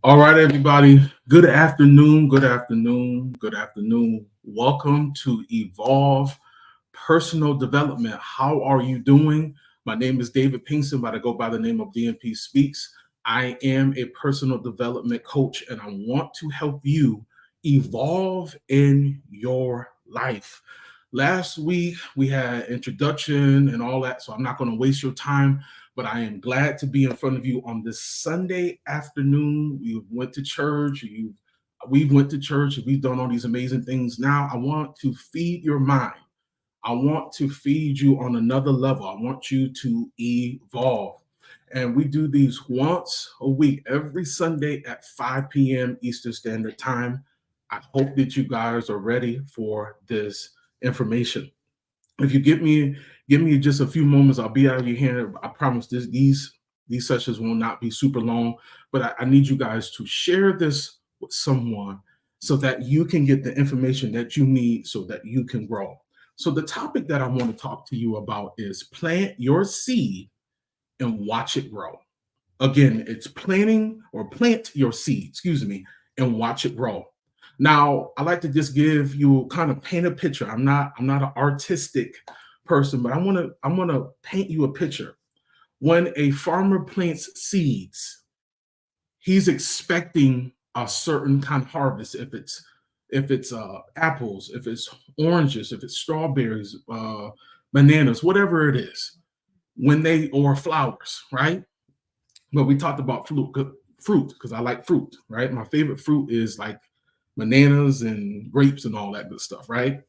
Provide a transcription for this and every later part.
All right, everybody. Good afternoon. Good afternoon. Good afternoon. Welcome to Evolve Personal Development. How are you doing? My name is David Pinkston, but I go by the name of DNP Speaks. I am a personal development coach, and I want to help you evolve in your life. Last week we had introduction and all that, so I'm not going to waste your time, but I am glad to be in front of you on this Sunday afternoon. We went to church, we went to church, and we've done all these amazing things. Now I want to feed your mind. I want to feed you on another level. I want you to evolve. And we do these once a week, every Sunday at 5 p.m. Eastern Standard Time. I hope that you guys are ready for this information. If you give me just a few moments, I'll be out of your hand. I promise these sessions will not be super long, but I need you guys to share this with someone so that you can get the information that you need so that you can grow. So the topic that I want to talk to you about is plant your seed and watch it grow. Again, it's planting or plant your seed, excuse me, and watch it grow. Now, I like to just give you kind of paint a picture. I'm not an artistic person, but I want to paint you a picture. When a farmer plants seeds, he's expecting a certain kind of harvest. If it's apples, if it's oranges, if it's strawberries, bananas, whatever it is, when they or flowers, right? But we talked about fruit because I like fruit, right? My favorite fruit is like bananas and grapes and all that good stuff, right?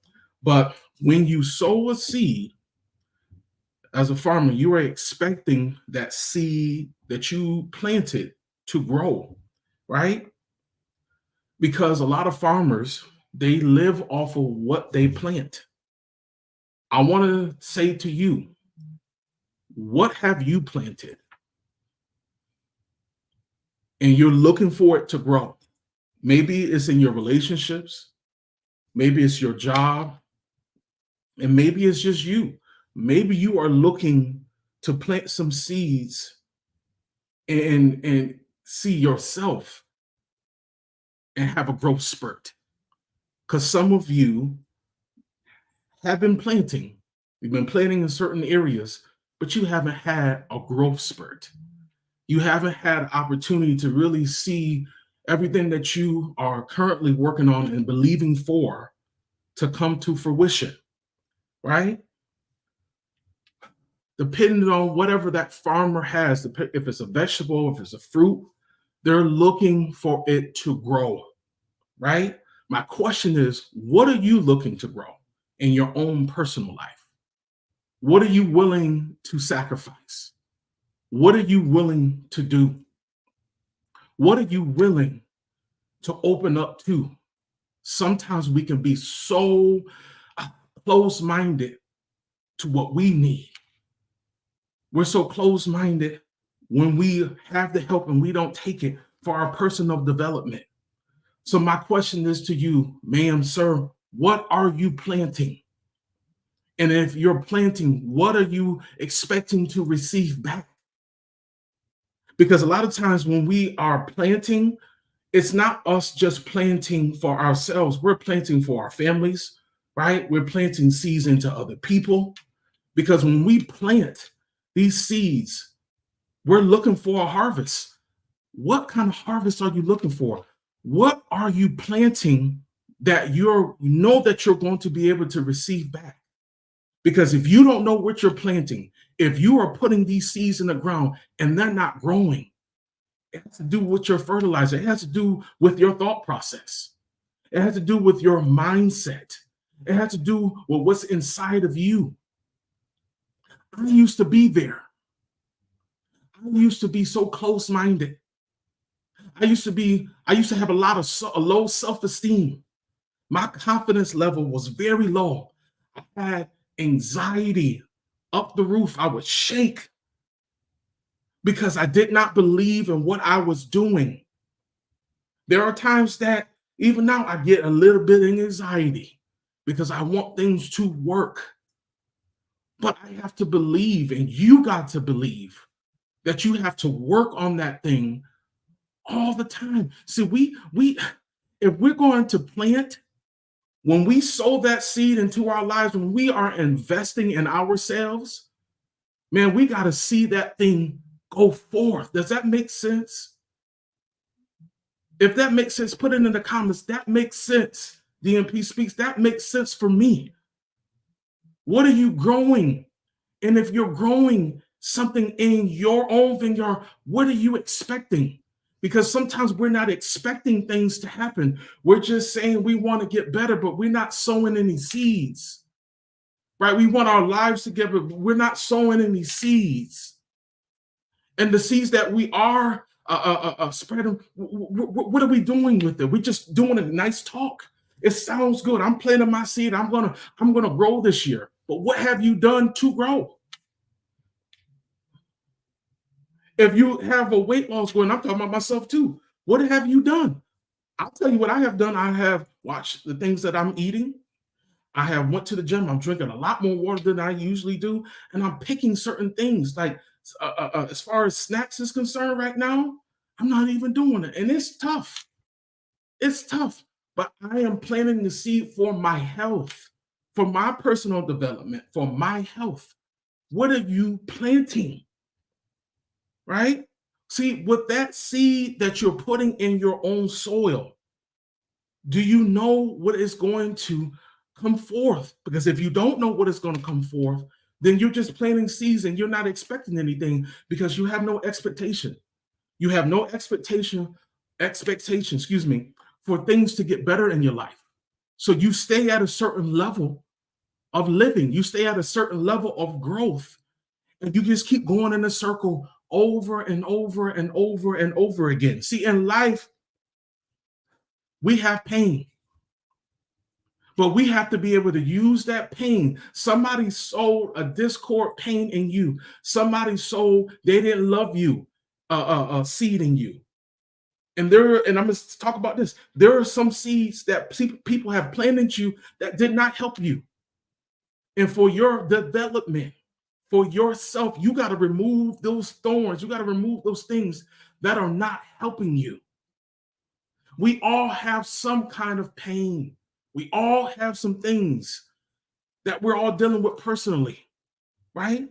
But when you sow a seed as a farmer, you are expecting that seed that you planted to grow, right? Because a lot of farmers, they live off of what they plant. I want to say to you, what have you planted? And you're looking for it to grow. Maybe it's in your relationships, maybe it's your job, and maybe it's just you. Maybe you are looking to plant some seeds and see yourself and have a growth spurt. Because some of you have been planting, you've been planting in certain areas, but you haven't had a growth spurt. You haven't had opportunity to really see everything that you are currently working on and believing for to come to fruition, right? Depending on whatever that farmer has, if it's a vegetable, if it's a fruit, they're looking for it to grow, right? My question is, what are you looking to grow in your own personal life? What are you willing to sacrifice? What are you willing to do? What are you willing to open up to? Sometimes we can be so uh, close minded to what we need. We're so close minded when we have the help and we don't take it for our personal development. So, my question is to you, ma'am, sir, what are you planting? And if you're planting, what are you expecting to receive back? Because a lot of times when we are planting, it's not us just planting for ourselves, we're planting for our families, right? We're planting seeds into other people. Because when we plant these seeds, we're looking for a harvest. What kind of harvest are you looking for? What are you planting that you know that you're going to be able to receive back? Because if you don't know what you're planting, if you are putting these seeds in the ground and they're not growing, it has to do with your fertilizer. It has to do with your thought process. It has to do with your mindset. It has to do with what's inside of you. I used to be there. I used to be so close minded. I used to have a lot of a low self esteem. My confidence level was very low. I had anxiety up the roof. I would shake because I did not believe in what I was doing. There are times that even now I get a little bit of anxiety because I want things to work. But I have to believe, and you got to believe that you have to work on that thing all the time. See, we if we're going to plant, when we sow that seed into our lives, when we are investing in ourselves, man, we got to see that thing go forth. Does that make sense? If that makes sense, put it in the comments. That makes sense. DMP speaks. That makes sense for me. What are you growing? And if you're growing something in your own vineyard, what are you expecting? Because sometimes we're not expecting things to happen. We're just saying we want to get better, but we're not sowing any seeds, right? We want our lives together, but we're not sowing any seeds. And the seeds that we are spreading, what are we doing with it? We're just doing a nice talk. It sounds good. I'm planting my seed. I'm gonna grow this year. But what have you done to grow? If you have a weight loss goal, and I'm talking about myself too, what have you done? I'll tell you what I have done. I have watched the things that I'm eating. I have went to the gym. I'm drinking a lot more water than I usually do, and I'm picking certain things. Like as far as snacks is concerned, right now, I'm not even doing it, and it's tough. It's tough, but I am planting the seed for my health, for my personal development, for my health. What are you planting? Right? See, with that seed that you're putting in your own soil, do you know what is going to come forth? Because if you don't know what is going to come forth, then you're just planting seeds and you're not expecting anything because you have no expectation. You have no expectation, excuse me, for things to get better in your life. So you stay at a certain level of living, you stay at a certain level of growth, and you just keep going in a circle over and over and over and over again. See, in life, we have pain, but we have to be able to use that pain. Somebody sowed a discord pain in you. Somebody sowed they didn't love you, seed in you. And I'm going to talk about this. There are some seeds that people have planted you that did not help you. And for your development, for yourself, you got to remove those thorns. You got to remove those things that are not helping you. We all have some kind of pain. We all have some things that we're all dealing with personally, right?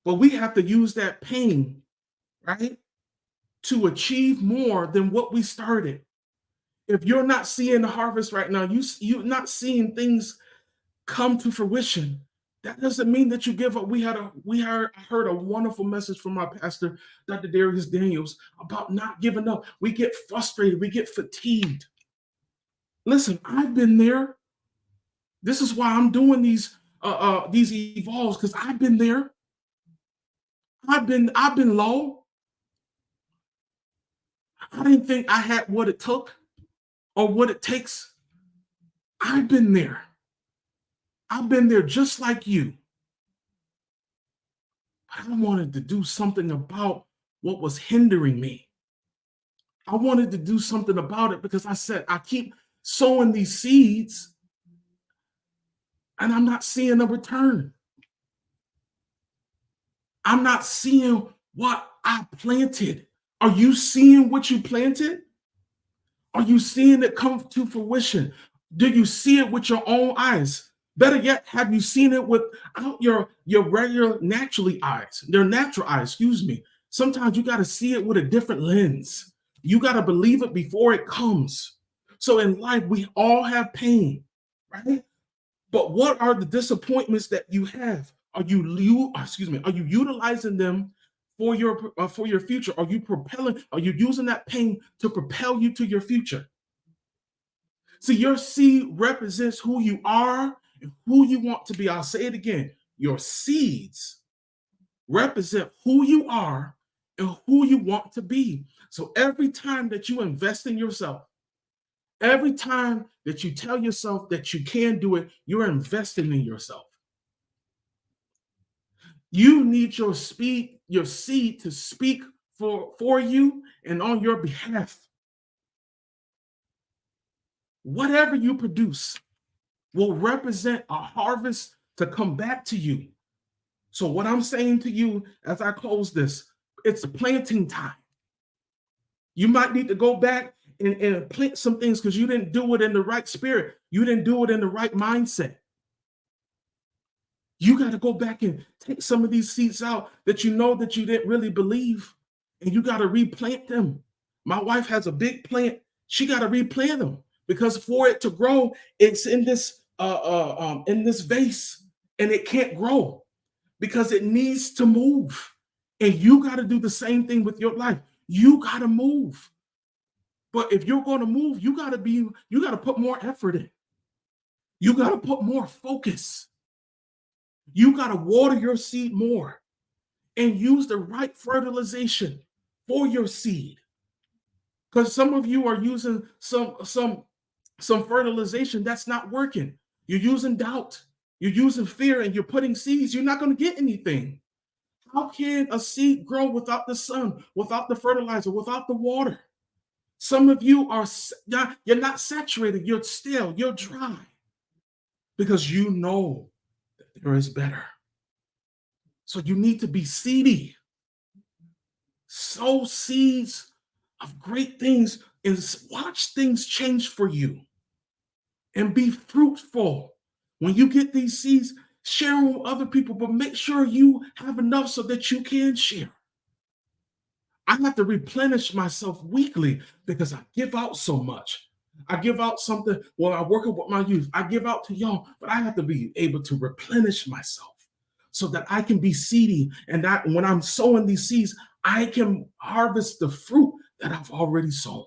But we have to use that pain, right, to achieve more than what we started. If you're not seeing the harvest right now, you're not seeing things come to fruition, that doesn't mean that you give up. I heard a wonderful message from my pastor, Dr. Darius Daniels, about not giving up. We get frustrated, we get fatigued. Listen, I've been there. This is why I'm doing these evolves, because I've been there. I've been low. I didn't think I had what it took or what it takes. I've been there. I've been there just like you. I wanted to do something about what was hindering me. I wanted to do something about it because I said, I keep sowing these seeds and I'm not seeing a return. I'm not seeing what I planted. Are you seeing what you planted? Are you seeing it come to fruition? Do you see it with your own eyes? Better yet, have you seen it without your regular natural eyes, excuse me. Sometimes you got to see it with a different lens. You got to believe it before it comes. So in life, we all have pain, right? But what are the disappointments that you have? Are you utilizing them for your future? Are you using that pain to propel you to your future? See, your seed represents who you are and who you want to be. I'll say it again. Your seeds represent who you are and who you want to be. So every time that you invest in yourself, every time that you tell yourself that you can do it, you're investing in yourself. You need your seed to speak for you and on your behalf. Whatever you produce will represent a harvest to come back to you. So what I'm saying to you as I close this, it's planting time. You might need to go back and plant some things because you didn't do it in the right spirit. You didn't do it in the right mindset. You got to go back and take some of these seeds out that you know that you didn't really believe, and you got to replant them. My wife has a big plant. She got to replant them because for it to grow, it's in this vase, and it can't grow because it needs to move. And you got to do the same thing with your life. You got to move. But if you're going to move, you got to put more effort in. You got to put more focus. You got to water your seed more and use the right fertilization for your seed. Because some of you are using some fertilization that's not working. You're using doubt. You're using fear, and you're putting seeds. You're not going to get anything. How can a seed grow without the sun, without the fertilizer, without the water? Some of you you're not saturated. You're stale. You're dry because you know that there is better. So you need to be seedy. Sow seeds of great things and watch things change for you. And be fruitful. When you get these seeds, share them with other people, but make sure you have enough so that you can share. I have to replenish myself weekly because I give out so much. I give out something when I'm working with my youth. I give out to y'all, but I have to be able to replenish myself so that I can be seedy, and that when I'm sowing these seeds, I can harvest the fruit that I've already sown.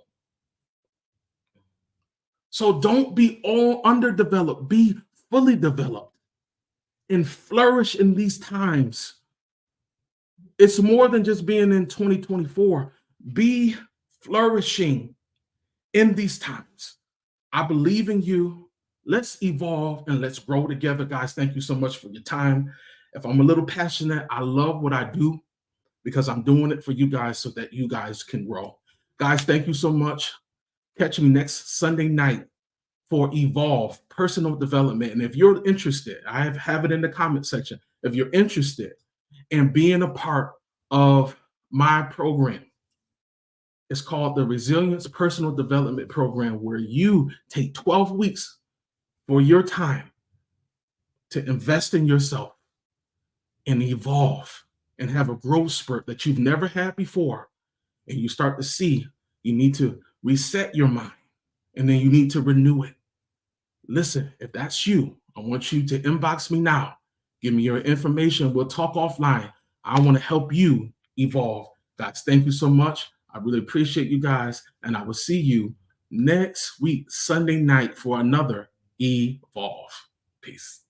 So don't be all underdeveloped, be fully developed and flourish in these times. It's more than just being in 2024. Be flourishing in these times. I believe in you. Let's evolve and let's grow together, guys. Thank you so much for your time. If I'm a little passionate, I love what I do because I'm doing it for you guys so that you guys can grow. Guys, thank you so much. Catch me next Sunday night for Evolve Personal Development. And if you're interested, I have it in the comment section. If you're interested in being a part of my program, it's called the Resilience Personal Development Program, where you take 12 weeks for your time to invest in yourself and evolve and have a growth spurt that you've never had before. And you start to see you need to reset your mind, and then you need to renew it. Listen, if that's you, I want you to inbox me now. Give me your information. We'll talk offline. I want to help you evolve. Guys, thank you so much. I really appreciate you guys. And I will see you next week, Sunday night, for another Evolve. Peace.